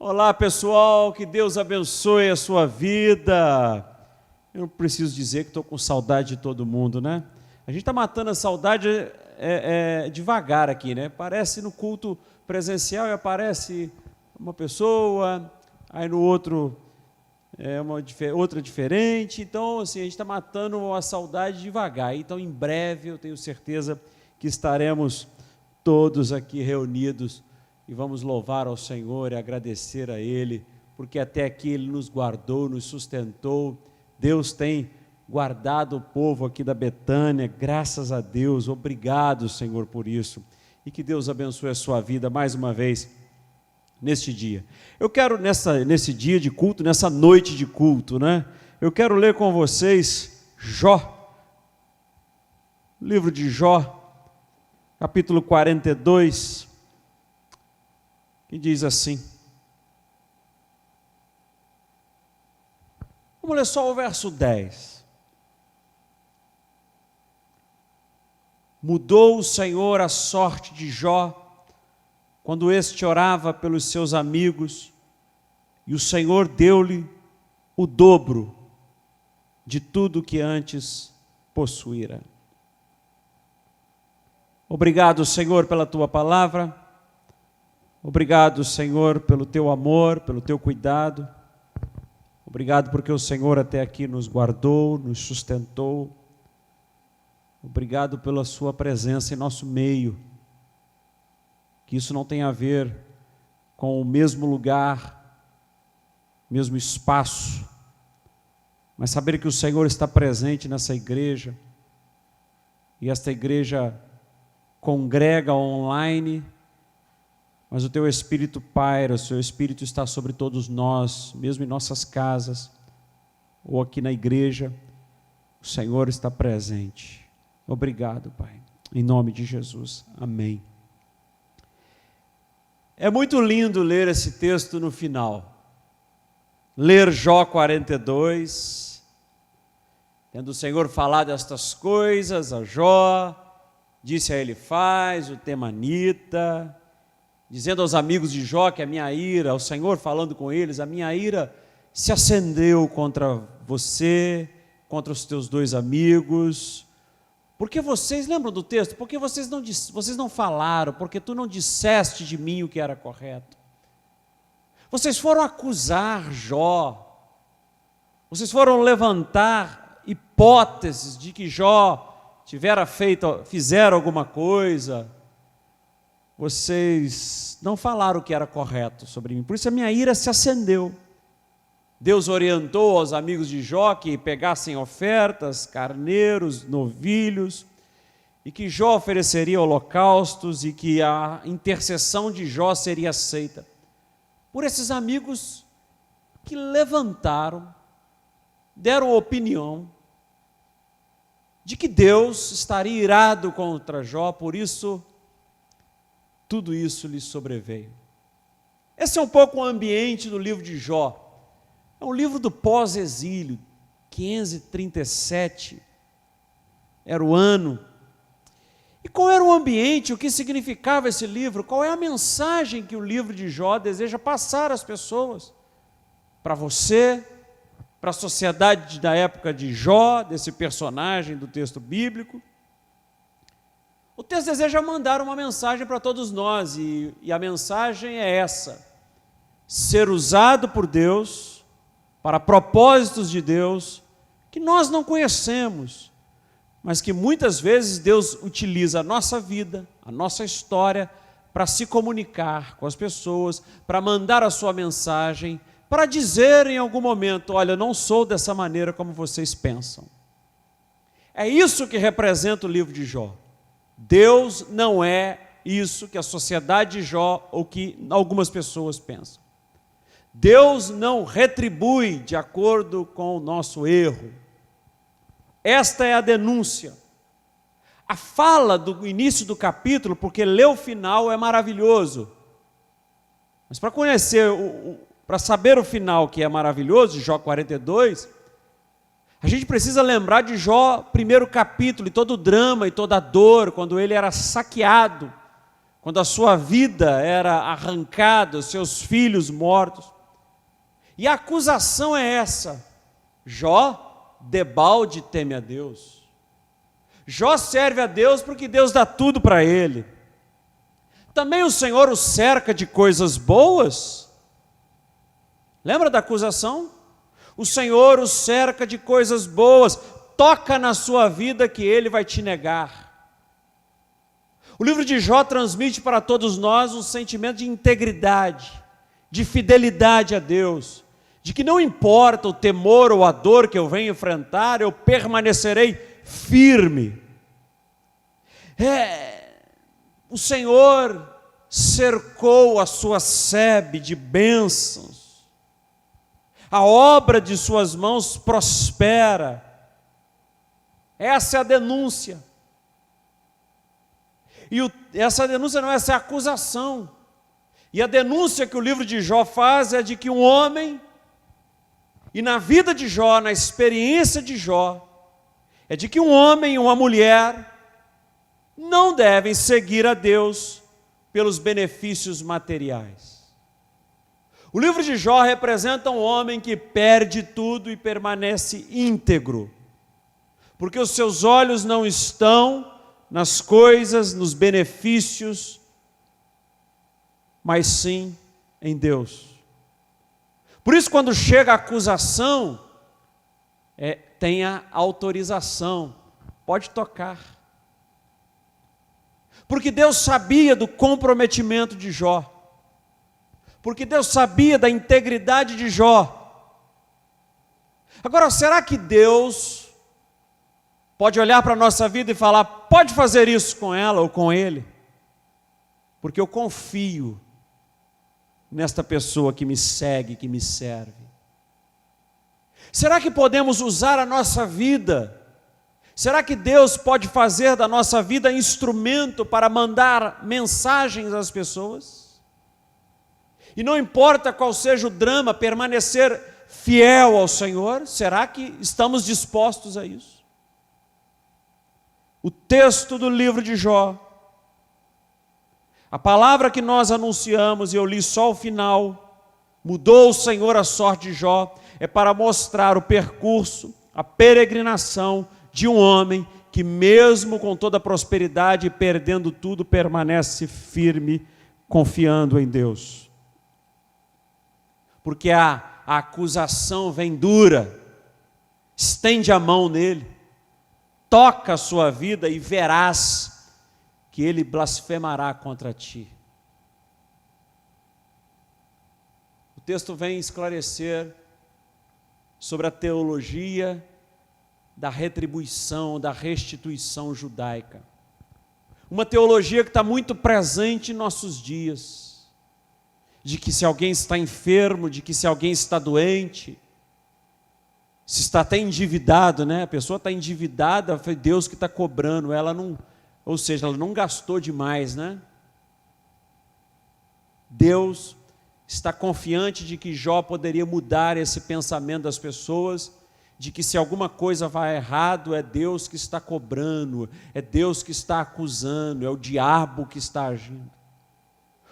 Olá pessoal, que Deus abençoe a sua vida. Eu não preciso dizer que estou com saudade de todo mundo, né? A gente está matando a saudade devagar aqui, né? Parece no culto presencial e aparece uma pessoa, aí no outro outra diferente. Então, assim, a gente está matando a saudade devagar. Então, em breve, eu tenho certeza que estaremos todos aqui reunidos e vamos louvar ao Senhor e agradecer a Ele, porque até aqui Ele nos guardou, nos sustentou. Deus tem guardado o povo aqui da Betânia, graças a Deus. Obrigado, Senhor, por isso. E que Deus abençoe a sua vida mais uma vez neste dia. Eu quero, nesse dia de culto, nessa noite de culto, né? Eu quero ler com vocês Jó, livro de Jó, capítulo 42, que diz assim. Vamos ler só o verso 10. Mudou o Senhor a sorte de Jó, quando este orava pelos seus amigos, e o Senhor deu-lhe o dobro de tudo que antes possuíra. Obrigado, Senhor, pela tua palavra. Obrigado, Senhor, pelo teu amor, pelo teu cuidado. Obrigado porque o Senhor até aqui nos guardou, nos sustentou. Obrigado pela sua presença em nosso meio. Que isso não tenha a ver com o mesmo lugar, mesmo espaço, mas saber que o Senhor está presente nessa igreja, e esta igreja congrega online, mas o teu Espírito paira, o seu Espírito está sobre todos nós, mesmo em nossas casas, ou aqui na igreja, o Senhor está presente. Obrigado, Pai, em nome de Jesus, amém. É muito lindo ler esse texto no final, ler Jó 42, tendo o Senhor falado estas coisas a Jó, disse a Elifaz, o temanita, dizendo aos amigos de Jó que a minha ira, o Senhor falando com eles, a minha ira se acendeu contra você, contra os teus dois amigos, porque vocês, lembram do texto? Porque vocês não falaram, porque tu não disseste de mim o que era correto. Vocês foram acusar Jó, vocês foram levantar hipóteses de que Jó fizeram alguma coisa. Vocês não falaram o que era correto sobre mim, por isso a minha ira se acendeu. Deus orientou aos amigos de Jó que pegassem ofertas, carneiros, novilhos, e que Jó ofereceria holocaustos e que a intercessão de Jó seria aceita. Por esses amigos que levantaram, deram opinião de que Deus estaria irado contra Jó, por isso tudo isso lhe sobreveio. Esse é um pouco o ambiente do livro de Jó. É um livro do pós-exílio, 537, era o ano. E qual era o ambiente, o que significava esse livro? Qual é a mensagem que o livro de Jó deseja passar às pessoas? Para você, para a sociedade da época de Jó, desse personagem do texto bíblico. O texto deseja mandar uma mensagem para todos nós, e a mensagem é essa: ser usado por Deus, para propósitos de Deus, que nós não conhecemos, mas que muitas vezes Deus utiliza a nossa vida, a nossa história, para se comunicar com as pessoas, para mandar a sua mensagem, para dizer em algum momento: olha, eu não sou dessa maneira como vocês pensam. É isso que representa o livro de Jó. Deus não é isso que a sociedade de Jó ou que algumas pessoas pensam. Deus não retribui de acordo com o nosso erro. Esta é a denúncia. A fala do início do capítulo, porque ler o final é maravilhoso. Mas para conhecer, para saber o final que é maravilhoso, de Jó 42, a gente precisa lembrar de Jó, primeiro capítulo, e todo o drama e toda a dor, quando ele era saqueado, quando a sua vida era arrancada, os seus filhos mortos. E a acusação é essa: Jó, debalde, teme a Deus. Jó serve a Deus porque Deus dá tudo para ele. Também o Senhor o cerca de coisas boas. Lembra da acusação? O Senhor o cerca de coisas boas, toca na sua vida que Ele vai te negar. O livro de Jó transmite para todos nós um sentimento de integridade, de fidelidade a Deus, de que não importa o temor ou a dor que eu venho enfrentar, eu permanecerei firme. O Senhor cercou a sua sebe de bênçãos, a obra de suas mãos prospera. Essa é a denúncia. E essa denúncia não é essa, é a acusação. E a denúncia que o livro de Jó faz é de que um homem, e na vida de Jó, na experiência de Jó, é de que um homem e uma mulher não devem seguir a Deus pelos benefícios materiais. O livro de Jó representa um homem que perde tudo e permanece íntegro, porque os seus olhos não estão nas coisas, nos benefícios, mas sim em Deus. Por isso, quando chega a acusação, tem a autorização, pode tocar. Porque Deus sabia do comprometimento de Jó, porque Deus sabia da integridade de Jó. Agora, será que Deus pode olhar para a nossa vida e falar, pode fazer isso com ela ou com ele? Porque eu confio nesta pessoa que me segue, que me serve. Será que podemos usar a nossa vida? Será que Deus pode fazer da nossa vida instrumento para mandar mensagens às pessoas? E não importa qual seja o drama, permanecer fiel ao Senhor, será que estamos dispostos a isso? O texto do livro de Jó, a palavra que nós anunciamos, e eu li só o final, mudou o Senhor a sorte de Jó, é para mostrar o percurso, a peregrinação de um homem que mesmo com toda a prosperidade e perdendo tudo, permanece firme, confiando em Deus. Porque a acusação vem dura, estende a mão nele, toca a sua vida e verás que ele blasfemará contra ti. O texto vem esclarecer sobre a teologia da retribuição, da restituição judaica. Uma teologia que está muito presente em nossos dias, de que se alguém está enfermo, de que se alguém está doente, se está até endividado, né? A pessoa está endividada, foi Deus que está cobrando, ela não, ou seja, ela não gastou demais, né? Deus está confiante de que Jó poderia mudar esse pensamento das pessoas, de que se alguma coisa vai errado, é Deus que está cobrando, é Deus que está acusando, é o diabo que está agindo.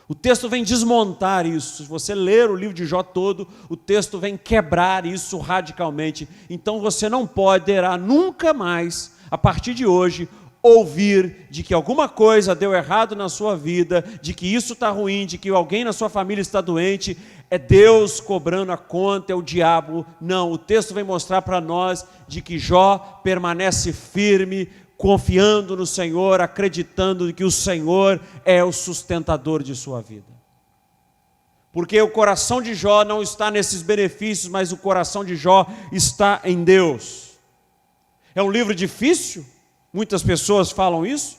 O texto vem desmontar isso. Se você ler o livro de Jó todo, o texto vem quebrar isso radicalmente. Então você não poderá nunca mais, a partir de hoje, ouvir de que alguma coisa deu errado na sua vida, de que isso está ruim, de que alguém na sua família está doente, é Deus cobrando a conta, é o diabo. Não, o texto vem mostrar para nós de que Jó permanece firme, confiando no Senhor, acreditando que o Senhor é o sustentador de sua vida. Porque o coração de Jó não está nesses benefícios, mas o coração de Jó está em Deus. É um livro difícil, muitas pessoas falam isso,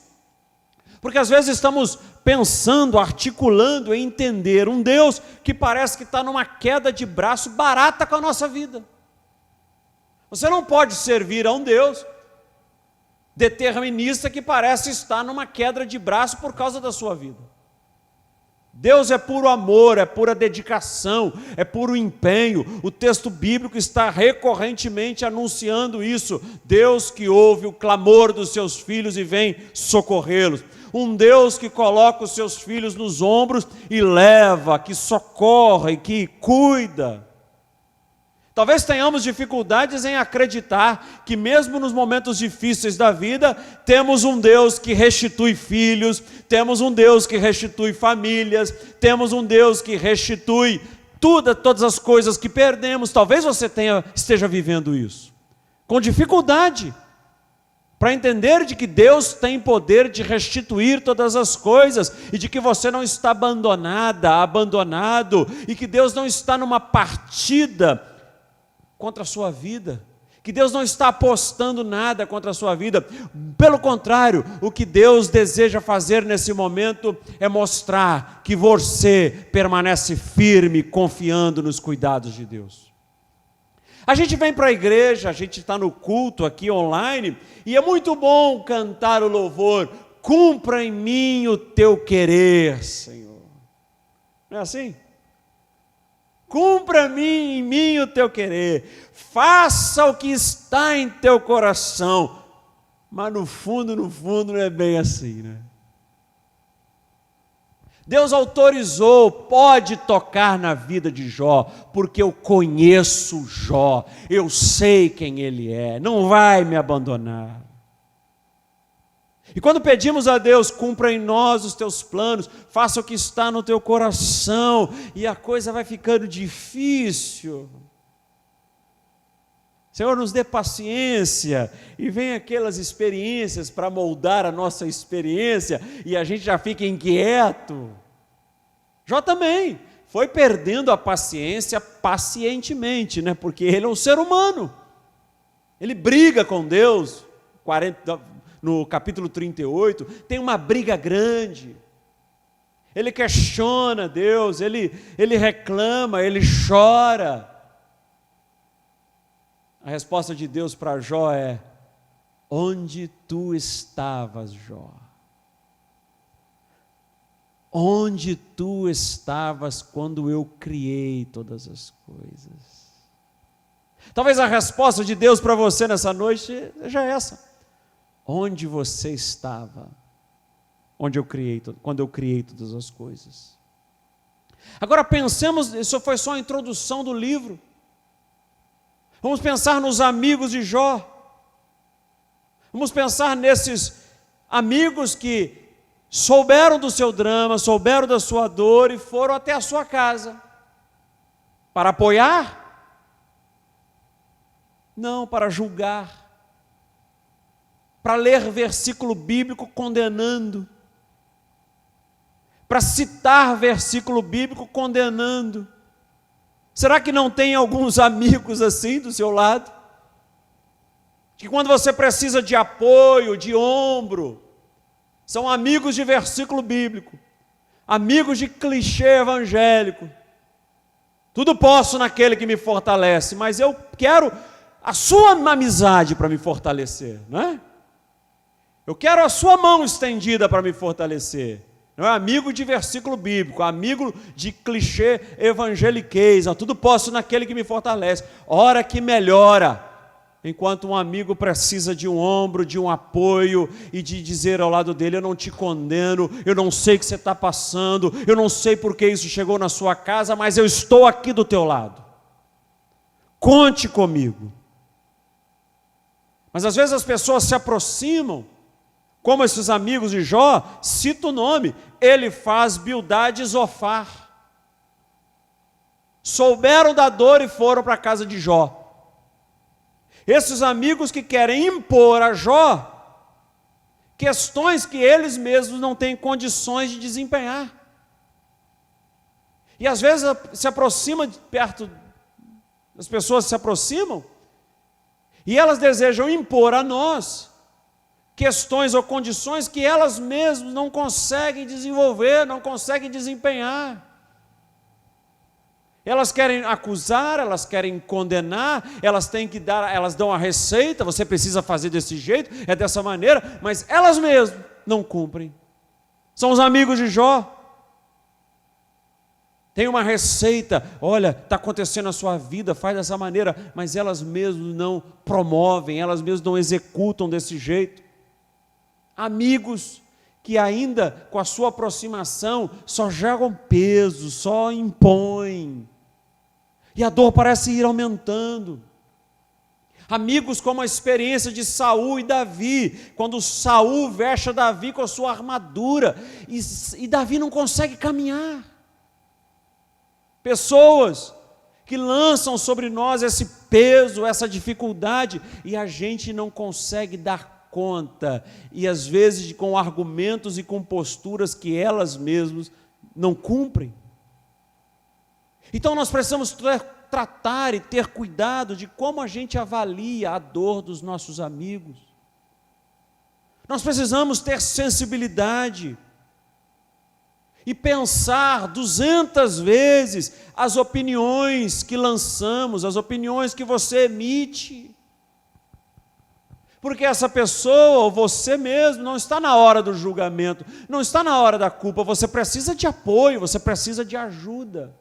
porque às vezes estamos pensando, articulando em entender um Deus que parece que está numa queda de braço barata com a nossa vida. Você não pode servir a um Deus determinista que parece estar numa queda de braço por causa da sua vida. Deus é puro amor, é pura dedicação, é puro empenho. O texto bíblico está recorrentemente anunciando isso. Deus que ouve o clamor dos seus filhos e vem socorrê-los. um Deus que coloca os seus filhos nos ombros e leva, que socorre, que cuida. Talvez tenhamos dificuldades em acreditar que mesmo nos momentos difíceis da vida, temos um Deus que restitui filhos, temos um Deus que restitui famílias, temos um Deus que restitui todas as coisas que perdemos. Talvez você esteja vivendo isso, com dificuldade, para entender de que Deus tem poder de restituir todas as coisas, e de que você não está abandonado, e que Deus não está numa partida contra a sua vida, que Deus não está apostando nada contra a sua vida. Pelo contrário, o que Deus deseja fazer nesse momento é mostrar que você permanece firme, confiando nos cuidados de Deus. A gente vem para a igreja, a gente está no culto aqui online, e é muito bom cantar o louvor: cumpra em mim o teu querer, Senhor. Não é assim? Cumpra em mim o teu querer, faça o que está em teu coração. Mas no fundo não é bem assim, né? Deus autorizou, pode tocar na vida de Jó, porque eu conheço Jó, eu sei quem ele é, não vai me abandonar. E quando pedimos a Deus: cumpra em nós os teus planos, faça o que está no teu coração, e a coisa vai ficando difícil. Senhor, nos dê paciência, e vem aquelas experiências para moldar a nossa experiência, e a gente já fica inquieto. Jó também foi perdendo a paciência pacientemente, né? Porque ele é um ser humano, ele briga com Deus. No capítulo 38, tem uma briga grande, ele questiona Deus, ele reclama, ele chora. A resposta de Deus para Jó é: onde tu estavas, Jó? Onde tu estavas quando eu criei todas as coisas? Talvez a resposta de Deus para você nessa noite seja essa: onde você estava quando eu criei todas as coisas? Agora pensemos, isso foi só a introdução do livro. Vamos pensar nos amigos de Jó. Vamos pensar nesses amigos que souberam do seu drama, souberam da sua dor e foram até a sua casa. Para apoiar? Não, para julgar. Para ler versículo bíblico condenando, para citar versículo bíblico condenando. Será que não tem alguns amigos assim do seu lado? Que quando você precisa de apoio, de ombro, são amigos de versículo bíblico, amigos de clichê evangélico. Tudo posso naquele que me fortalece, mas eu quero a sua amizade para me fortalecer, não é? Eu quero a sua mão estendida para me fortalecer. Não é amigo de versículo bíblico, amigo de clichê evangeliquez. Tudo posso naquele que me fortalece. Ora que melhora. Enquanto um amigo precisa de um ombro, de um apoio, e de dizer ao lado dele: eu não te condeno, eu não sei o que você está passando, eu não sei por que isso chegou na sua casa, mas eu estou aqui do teu lado. Conte comigo. Mas às vezes as pessoas se aproximam, como esses amigos de Jó, cita o nome: Elifaz, Bildade e Zofar. Souberam da dor e foram para a casa de Jó. Esses amigos que querem impor a Jó questões que eles mesmos não têm condições de desempenhar. E às vezes se aproxima de perto, as pessoas se aproximam, e elas desejam impor a nós questões ou condições que elas mesmas não conseguem desenvolver, não conseguem desempenhar. Elas querem acusar, elas querem condenar, elas dão a receita: você precisa fazer desse jeito, é dessa maneira, mas elas mesmas não cumprem. São os amigos de Jó. Tem uma receita: olha, está acontecendo na sua vida, faz dessa maneira, mas elas mesmas não promovem, elas mesmas não executam desse jeito. Amigos que ainda com a sua aproximação só jogam peso, só impõem. E a dor parece ir aumentando. Amigos como a experiência de Saul e Davi, quando Saul veste Davi com a sua armadura, e Davi não consegue caminhar. Pessoas que lançam sobre nós esse peso, essa dificuldade, e a gente não consegue dar conta, e às vezes com argumentos e com posturas que elas mesmas não cumprem. Então nós precisamos tratar e ter cuidado de como a gente avalia a dor dos nossos amigos. Nós precisamos ter sensibilidade e pensar 200 vezes as opiniões que lançamos, as opiniões que você emite. Porque essa pessoa, ou você mesmo, não está na hora do julgamento, não está na hora da culpa, você precisa de apoio, você precisa de ajuda.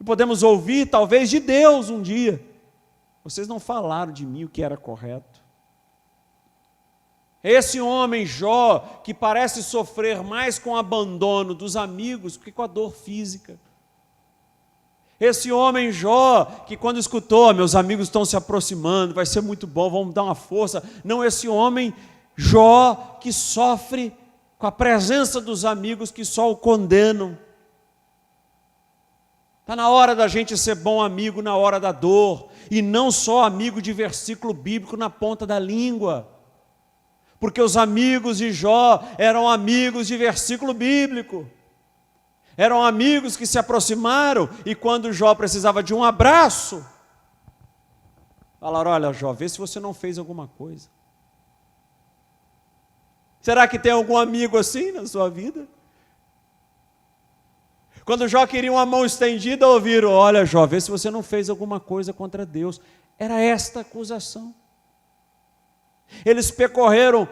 E podemos ouvir, talvez, de Deus um dia: vocês não falaram de mim o que era correto. Esse homem Jó, que parece sofrer mais com o abandono dos amigos do que com a dor física. Esse homem Jó, que quando escutou, meus amigos estão se aproximando, vai ser muito bom, vamos dar uma força. Não, esse homem Jó, que sofre com a presença dos amigos que só o condenam. Está na hora da gente ser bom amigo na hora da dor, e não só amigo de versículo bíblico na ponta da língua. Porque os amigos de Jó eram amigos de versículo bíblico. Eram amigos que se aproximaram, e quando Jó precisava de um abraço, falaram: olha, Jó, vê se você não fez alguma coisa. Será que tem algum amigo assim na sua vida? Quando Jó queria uma mão estendida, ouviram: olha, Jó, vê se você não fez alguma coisa contra Deus. Era esta a acusação. Eles percorreram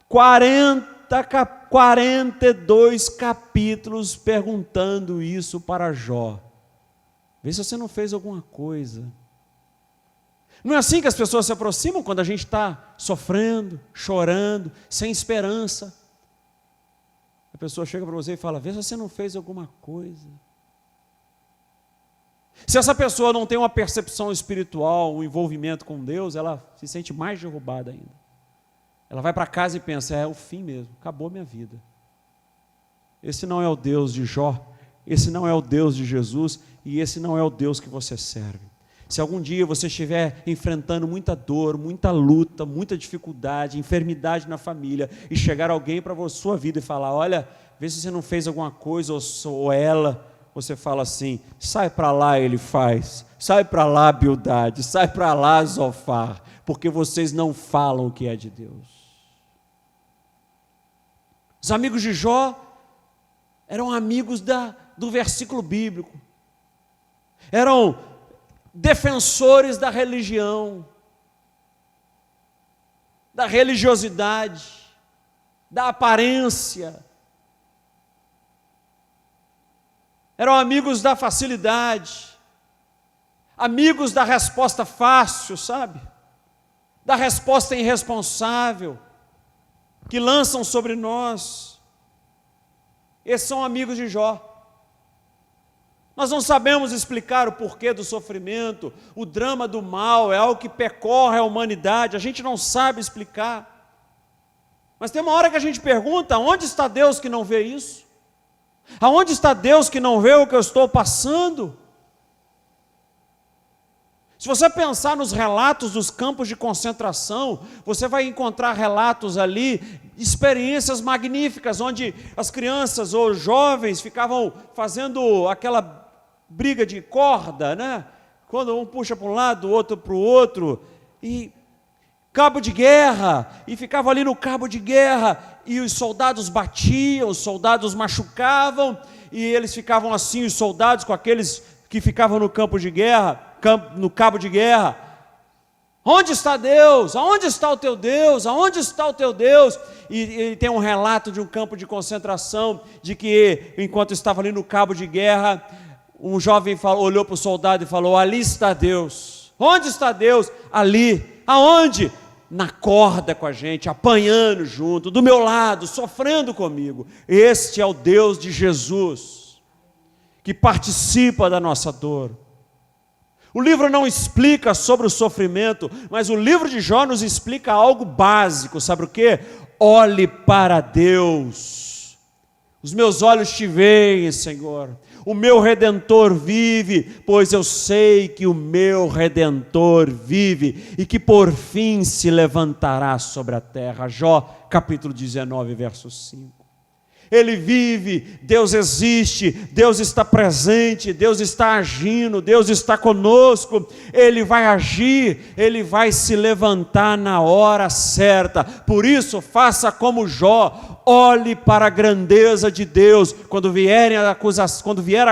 42 capítulos perguntando isso para Jó. Vê se você não fez alguma coisa. Não é assim que as pessoas se aproximam quando a gente está sofrendo, chorando, sem esperança. A pessoa chega para você e fala: vê se você não fez alguma coisa. Se essa pessoa não tem uma percepção espiritual, um envolvimento com Deus, ela se sente mais derrubada ainda. Ela vai para casa e pensa: é o fim mesmo, acabou minha vida. Esse não é o Deus de Jó, esse não é o Deus de Jesus, e esse não é o Deus que você serve. Se algum dia você estiver enfrentando muita dor, muita luta, muita dificuldade, enfermidade na família, e chegar alguém para a sua vida e falar: olha, vê se você não fez alguma coisa, ou ela, você fala assim: sai para lá, ele faz, sai para lá, Bildade, sai para lá, Zofar, porque vocês não falam o que é de Deus. Os amigos de Jó eram amigos do versículo bíblico, eram defensores da religião, da religiosidade, da aparência. Eram amigos da facilidade, amigos da resposta fácil, sabe? Da resposta irresponsável, que lançam sobre nós. Esses são amigos de Jó. Nós não sabemos explicar o porquê do sofrimento, o drama do mal, é algo que percorre a humanidade, a gente não sabe explicar. Mas tem uma hora que a gente pergunta: onde está Deus que não vê isso? Aonde está Deus que não vê o que eu estou passando? Se você pensar nos relatos dos campos de concentração, você vai encontrar relatos ali, experiências magníficas, onde as crianças ou jovens ficavam fazendo aquela briga de corda, né? Quando um puxa para um lado, o outro para o outro, e cabo de guerra, e ficava ali no cabo de guerra, e os soldados batiam, os soldados machucavam, e eles ficavam assim, os soldados com aqueles que ficavam no campo de guerra, no cabo de guerra: onde está Deus? Aonde está o teu Deus? Aonde está o teu Deus? E tem um relato de um campo de concentração, de que enquanto estava ali no cabo de guerra, um jovem olhou para o soldado e falou: ali está Deus. Onde está Deus? Ali. Aonde? na corda com a gente, apanhando junto, do meu lado, sofrendo comigo. Este é o Deus de Jesus, que participa da nossa dor. O livro não explica sobre o sofrimento, mas o livro de Jó nos explica algo básico, sabe o quê? Olhe para Deus. Os meus olhos te veem, Senhor. O meu Redentor vive, pois eu sei que o meu Redentor vive e que por fim se levantará sobre a terra. Jó, capítulo 19, verso 5. Ele vive, Deus existe, Deus está presente, Deus está agindo, Deus está conosco. Ele vai agir, Ele vai se levantar na hora certa. Por isso, faça como Jó, olhe para a grandeza de Deus. Quando vier a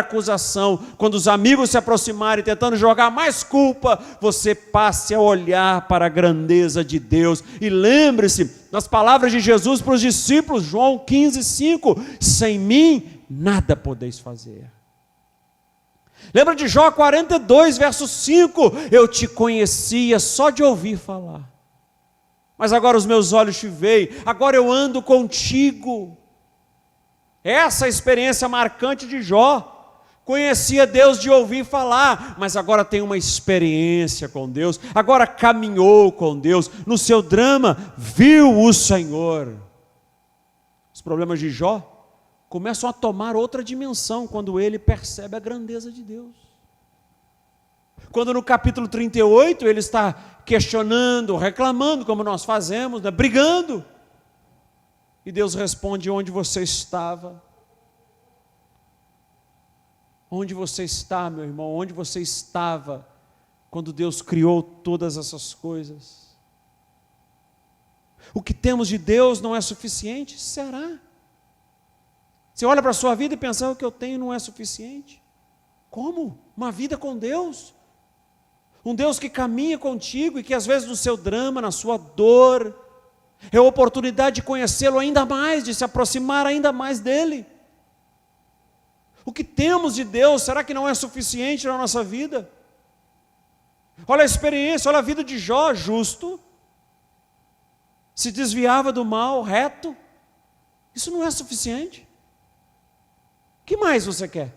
acusação, quando os amigos se aproximarem tentando jogar mais culpa, você passe a olhar para a grandeza de Deus. E lembre-se das palavras de Jesus para os discípulos, João 15:5, sem mim nada podeis fazer. Lembra de Jó 42, verso 5, eu te conhecia só de ouvir falar, mas agora os meus olhos te veem, agora eu ando contigo. Essa é a experiência marcante de Jó. Conhecia Deus de ouvir falar, mas agora tem uma experiência com Deus, agora caminhou com Deus, no seu drama viu o Senhor. Os problemas de Jó começam a tomar outra dimensão quando ele percebe a grandeza de Deus. Quando no capítulo 38 ele está questionando, reclamando, como nós fazemos, né, brigando, e Deus responde: onde você estava? Onde você está, meu irmão? Onde você estava quando Deus criou todas essas coisas? O que temos de Deus não é suficiente? Será? Você olha para a sua vida e pensa: o que eu tenho não é suficiente? Como? Uma vida com Deus? Um Deus que caminha contigo e que às vezes no seu drama, na sua dor, é a oportunidade de conhecê-lo ainda mais, de se aproximar ainda mais dele. O que temos de Deus, será que não é suficiente na nossa vida? Olha a experiência, olha a vida de Jó, justo, se desviava do mal, reto. Isso não é suficiente? O que mais você quer?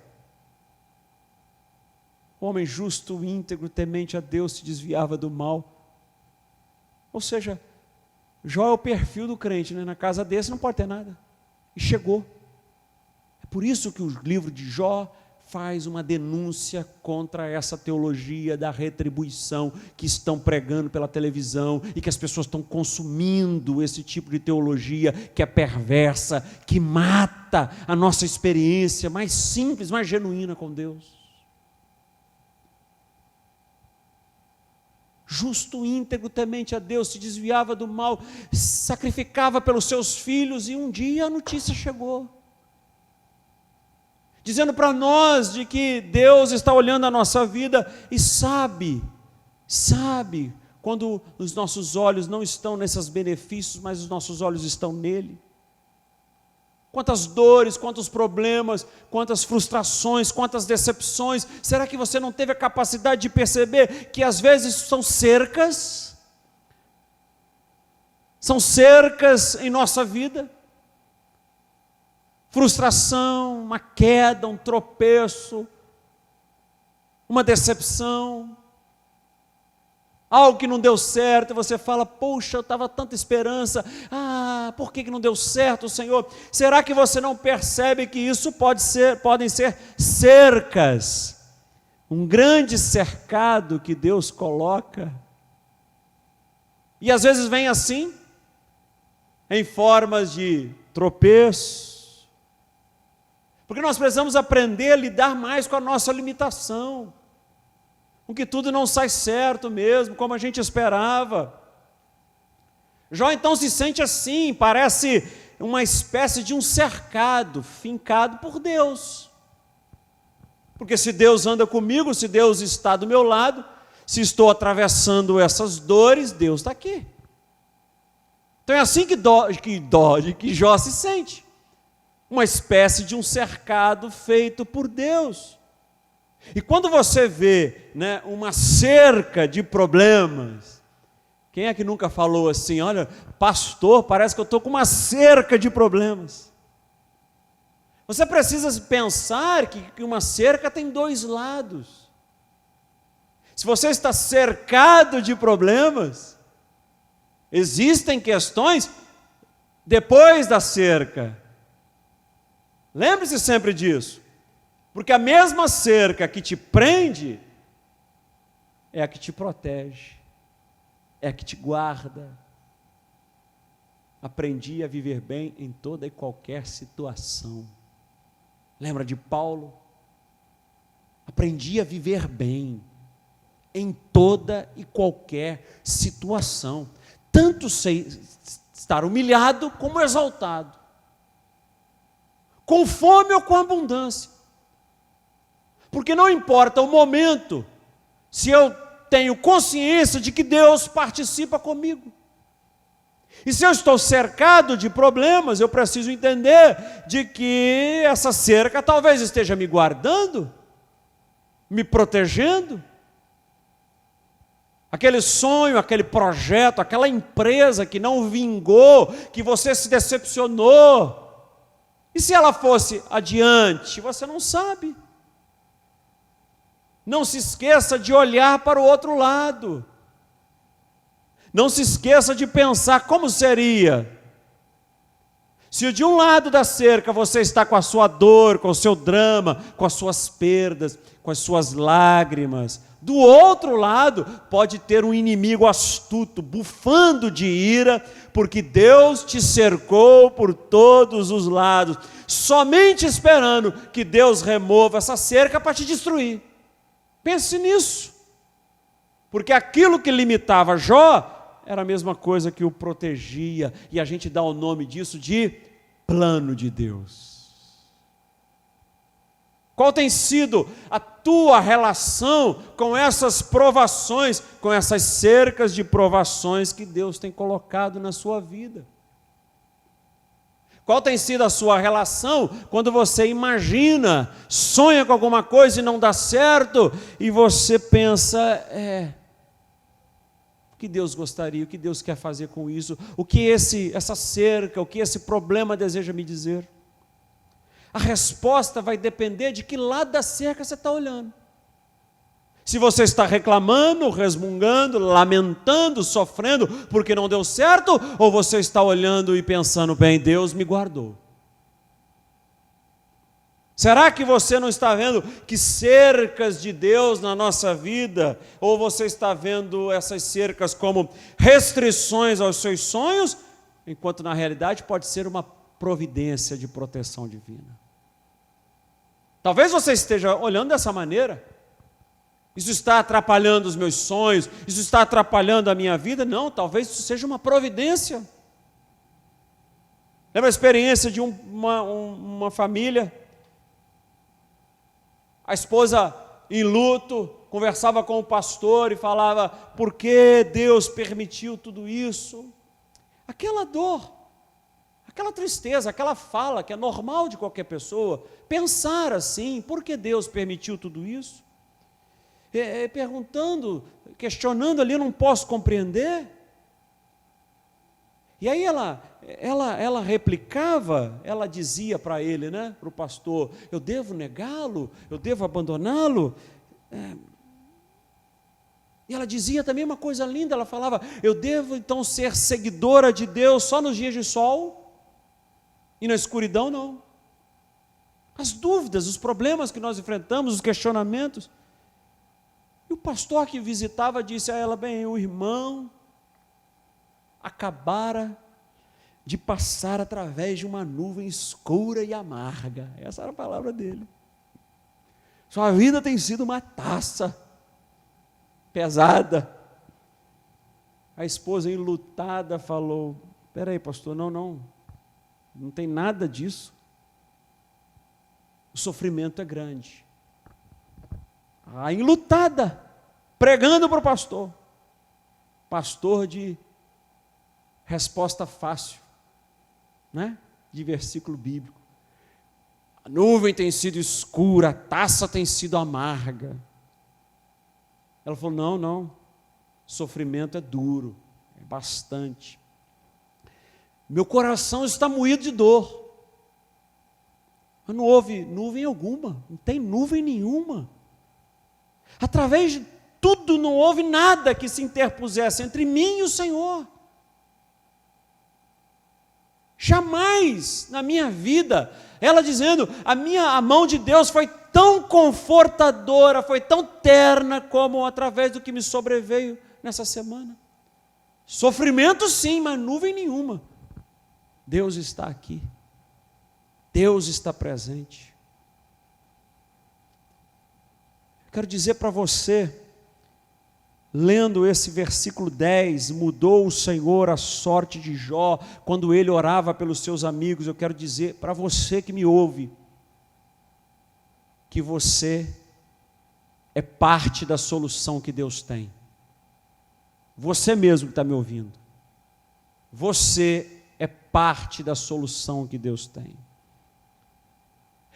O homem justo, íntegro, temente a Deus, se desviava do mal. Ou seja, Jó é o perfil do crente, né? Na casa desse não pode ter nada. E chegou. Por isso que o livro de Jó faz uma denúncia contra essa teologia da retribuição que estão pregando pela televisão e que as pessoas estão consumindo esse tipo de teologia que é perversa, que mata a nossa experiência mais simples, mais genuína com Deus. Justo, íntegro, temente a Deus, se desviava do mal, sacrificava pelos seus filhos, e um dia a notícia chegou, dizendo para nós de que Deus está olhando a nossa vida e sabe quando os nossos olhos não estão nesses benefícios, mas os nossos olhos estão nele. Quantas dores, quantos problemas, quantas frustrações, quantas decepções. Será que você não teve a capacidade de perceber que às vezes são cercas? São cercas em nossa vida? Frustração, uma queda, um tropeço, uma decepção, algo que não deu certo, e você fala: poxa, eu estava tanta esperança, por que não deu certo, Senhor? Será que você não percebe que isso podem ser cercas, um grande cercado que Deus coloca? E às vezes vem assim, em formas de tropeço, porque nós precisamos aprender a lidar mais com a nossa limitação, com que tudo não sai certo mesmo, como a gente esperava. Jó então se sente assim, parece uma espécie de um cercado, fincado por Deus. Porque se Deus anda comigo, se Deus está do meu lado, se estou atravessando essas dores, Deus está aqui. Então é assim que Jó se sente. Uma espécie de um cercado feito por Deus. E quando você vê, né, uma cerca de problemas Quem é que nunca falou assim, olha, pastor, parece que eu estou com uma cerca de problemas. Você precisa pensar que uma cerca tem dois lados. Se você está cercado de problemas, existem questões depois da cerca. Lembre-se sempre disso, porque a mesma cerca que te prende é a que te protege, é a que te guarda. Aprendi a viver bem em toda e qualquer situação. Lembra de Paulo? Aprendi a viver bem em toda e qualquer situação, tanto estar humilhado como exaltado, com fome ou com abundância, porque não importa o momento, se eu tenho consciência de que Deus participa comigo. E se eu estou cercado de problemas, eu preciso entender de que essa cerca talvez esteja me guardando, me protegendo. Aquele sonho, aquele projeto, aquela empresa que não vingou, que você se decepcionou. E se ela fosse adiante? Você não sabe. Não se esqueça de olhar para o outro lado. Não se esqueça de pensar como seria se de um lado da cerca você está com a sua dor, com o seu drama, com as suas perdas, com as suas lágrimas. Do outro lado pode ter um inimigo astuto, bufando de ira, porque Deus te cercou por todos os lados, somente esperando que Deus remova essa cerca para te destruir. Pense nisso, porque aquilo que limitava Jó era a mesma coisa que o protegia, e a gente dá o nome disso de plano de Deus. Qual tem sido a tua relação com essas provações, com essas cercas de provações que Deus tem colocado na sua vida? Qual tem sido a sua relação quando você imagina, sonha com alguma coisa e não dá certo, e você pensa, o que Deus gostaria, o que Deus quer fazer com isso, o que essa cerca, o que esse problema deseja me dizer? A resposta vai depender de que lado da cerca você está olhando. Se você está reclamando, resmungando, lamentando, sofrendo porque não deu certo, ou você está olhando e pensando, bem, Deus me guardou. Será que você não está vendo que cercas de Deus na nossa vida, ou você está vendo essas cercas como restrições aos seus sonhos, enquanto na realidade pode ser uma providência de proteção divina? Talvez você esteja olhando dessa maneira. Isso está atrapalhando os meus sonhos, isso está atrapalhando a minha vida. Não, talvez isso seja uma providência. Lembra a experiência de uma família? A esposa em luto conversava com o pastor e falava, por que Deus permitiu tudo isso? Aquela dor, aquela tristeza, aquela fala que é normal de qualquer pessoa, pensar assim, por que Deus permitiu tudo isso? Perguntando, questionando ali, não posso compreender. E aí ela replicava, ela dizia para ele, para o pastor, eu devo negá-lo? Eu devo abandoná-lo? E ela dizia também uma coisa linda, ela falava, eu devo então ser seguidora de Deus só nos dias de sol? E na escuridão não? As dúvidas, os problemas que nós enfrentamos, os questionamentos. E o pastor que visitava disse a ela, bem, o irmão acabara de passar através de uma nuvem escura e amarga. Essa era a palavra dele. Sua vida tem sido uma taça pesada. A esposa enlutada falou, espera aí, pastor, não tem nada disso. O sofrimento é grande. Enlutada, pregando para o pastor. Pastor de resposta fácil, de versículo bíblico. A nuvem tem sido escura, a taça tem sido amarga. Ela falou, não, sofrimento é duro, bastante. Meu coração está moído de dor. Mas não houve nuvem alguma, não tem nuvem nenhuma. Através de tudo não houve nada que se interpusesse entre mim e o Senhor. Jamais na minha vida, ela dizendo, a mão de Deus foi tão confortadora, foi tão terna como através do que me sobreveio nessa semana. Sofrimento sim, mas nuvem nenhuma. Deus está aqui. Deus está presente. Quero dizer para você, lendo esse versículo 10, mudou o Senhor a sorte de Jó, quando ele orava pelos seus amigos. Eu quero dizer para você que me ouve, que você é parte da solução que Deus tem. Você mesmo que está me ouvindo, você é parte da solução que Deus tem.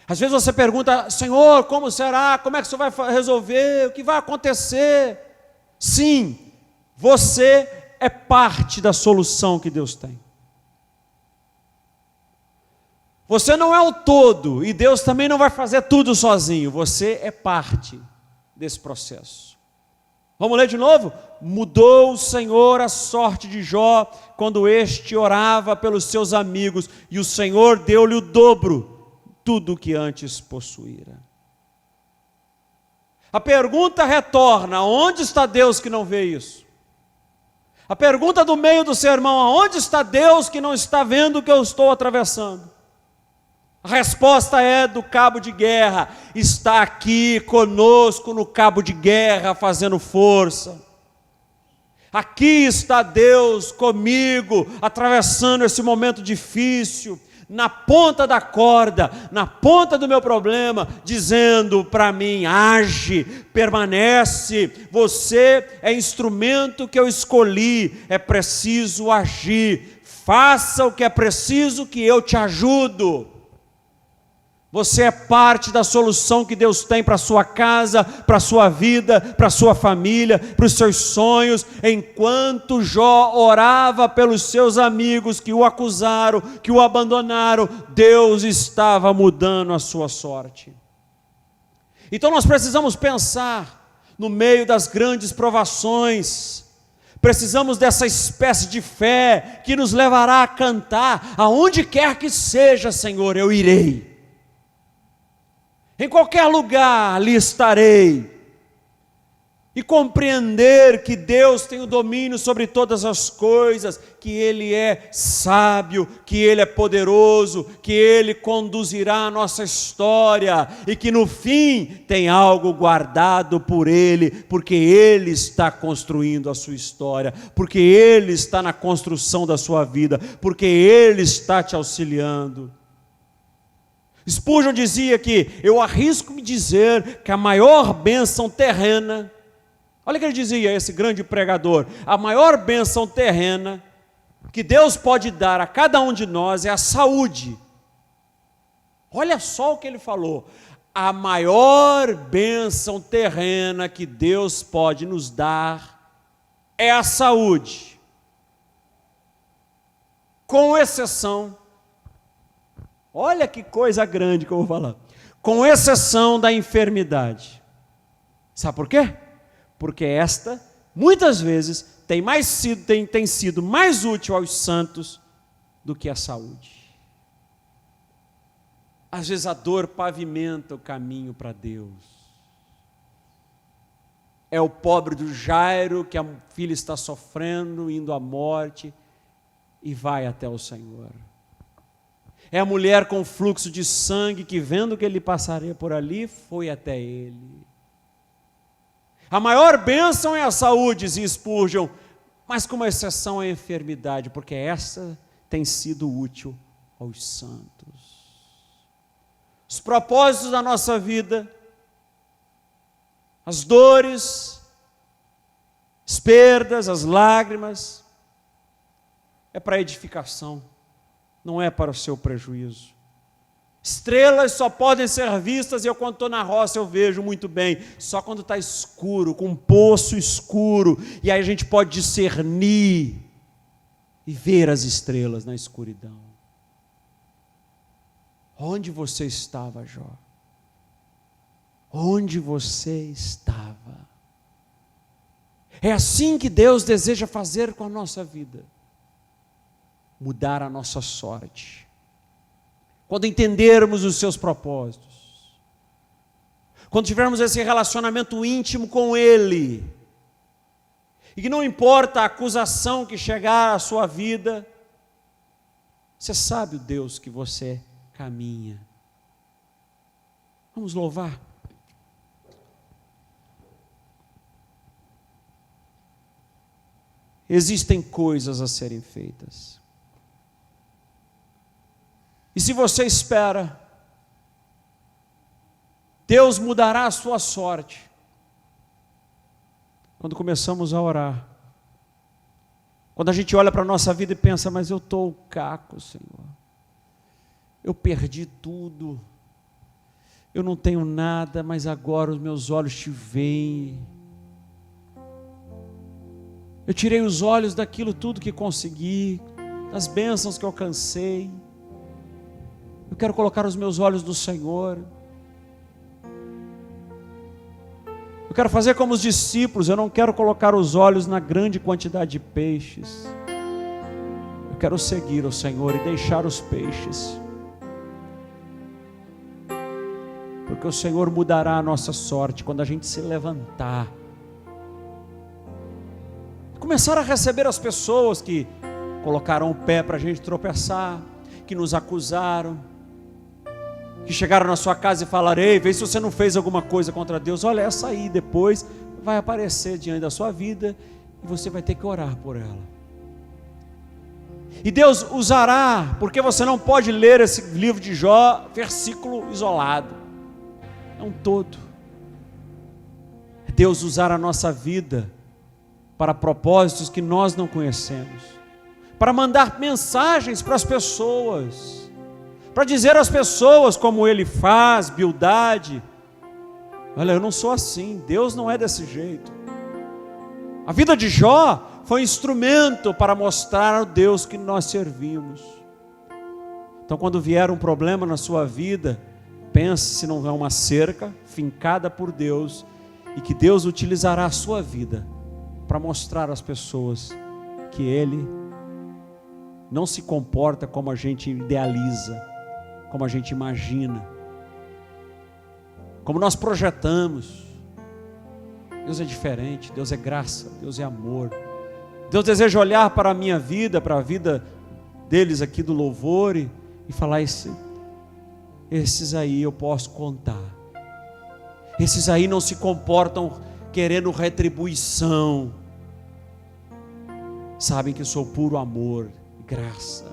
Às vezes você pergunta, Senhor, como será? Como é que o Senhor vai resolver? O que vai acontecer? Sim, você é parte da solução que Deus tem. Você não é o todo, e Deus também não vai fazer tudo sozinho. Você é parte desse processo. Vamos ler de novo? Mudou o Senhor a sorte de Jó, quando este orava pelos seus amigos, e o Senhor deu-lhe o dobro, tudo o que antes possuíra. A pergunta retorna, onde está Deus que não vê isso? A pergunta do meio do sermão, aonde está Deus que não está vendo o que eu estou atravessando? A resposta é do cabo de guerra, está aqui conosco no cabo de guerra, fazendo força. Aqui está Deus comigo, atravessando esse momento difícil, na ponta da corda, na ponta do meu problema, dizendo para mim, age, permanece, você é instrumento que eu escolhi, é preciso agir, faça o que é preciso que eu te ajudo. Você é parte da solução que Deus tem para a sua casa, para a sua vida, para a sua família, para os seus sonhos. Enquanto Jó orava pelos seus amigos que o acusaram, que o abandonaram, Deus estava mudando a sua sorte. Então nós precisamos pensar no meio das grandes provações. Precisamos dessa espécie de fé que nos levará a cantar, aonde quer que seja, Senhor, eu irei. Em qualquer lugar ali estarei. E compreender que Deus tem o domínio sobre todas as coisas, que Ele é sábio, que Ele é poderoso, que Ele conduzirá a nossa história, e que no fim tem algo guardado por Ele, porque Ele está construindo a sua história, porque Ele está na construção da sua vida, porque Ele está te auxiliando. Spurgeon dizia que eu arrisco-me dizer que a maior bênção terrena, olha o que ele dizia, esse grande pregador, a maior bênção terrena que Deus pode dar a cada um de nós é a saúde. Olha só o que ele falou, a maior bênção terrena que Deus pode nos dar é a saúde, com exceção, olha que coisa grande que eu vou falar, com exceção da enfermidade. Sabe por quê? Porque esta, muitas vezes, tem sido mais útil aos santos do que a saúde. Às vezes a dor pavimenta o caminho para Deus. É o pobre do Jairo, que a filha está sofrendo, indo à morte, e vai até o Senhor. É a mulher com fluxo de sangue, que vendo que ele passaria por ali, foi até ele. A maior bênção é a saúde, dizia Spurgeon, mas com uma exceção é a enfermidade, porque essa tem sido útil aos santos. Os propósitos da nossa vida, as dores, as perdas, as lágrimas, é para edificação, não é para o seu prejuízo. Estrelas só podem ser vistas, e eu quando estou na roça eu vejo muito bem, só quando está escuro, com um poço escuro, e aí a gente pode discernir e ver as estrelas na escuridão. Onde você estava, Jó? Onde você estava? É assim que Deus deseja fazer com a nossa vida. Mudar a nossa sorte. Quando entendermos os seus propósitos. Quando tivermos esse relacionamento íntimo com Ele. E que não importa a acusação que chegar à sua vida, você sabe o Deus que você caminha. Vamos louvar. Existem coisas a serem feitas. E se você espera, Deus mudará a sua sorte. Quando começamos a orar, quando a gente olha para a nossa vida e pensa, mas eu estou o caco, Senhor. Eu perdi tudo. Eu não tenho nada, mas agora os meus olhos te veem. Eu tirei os olhos daquilo tudo que consegui, das bênçãos que alcancei. Eu quero colocar os meus olhos no Senhor. Eu quero fazer como os discípulos, eu não quero colocar os olhos na grande quantidade de peixes. Eu quero seguir o Senhor e deixar os peixes. Porque o Senhor mudará a nossa sorte quando a gente se levantar. Começar a receber as pessoas que colocaram o pé para a gente tropeçar, que nos acusaram, que chegaram na sua casa e falaram, ei, vê se você não fez alguma coisa contra Deus, olha essa aí, depois vai aparecer diante da sua vida e você vai ter que orar por ela. E Deus usará, porque você não pode ler esse livro de Jó, versículo isolado, é um todo. Deus usar a nossa vida para propósitos que nós não conhecemos, para mandar mensagens para as pessoas, para dizer às pessoas como Ele faz, Bildade, olha, eu não sou assim, Deus não é desse jeito. A vida de Jó foi um instrumento para mostrar ao Deus que nós servimos. Então quando vier um problema na sua vida, pense se não é uma cerca fincada por Deus, e que Deus utilizará a sua vida para mostrar às pessoas que Ele não se comporta como a gente idealiza, como a gente imagina, como nós projetamos. Deus é diferente, Deus é graça, Deus é amor. Deus deseja olhar para a minha vida, para a vida deles aqui do louvor e falar, esses aí eu posso contar. Esses aí não se comportam querendo retribuição. Sabem que eu sou puro amor e graça.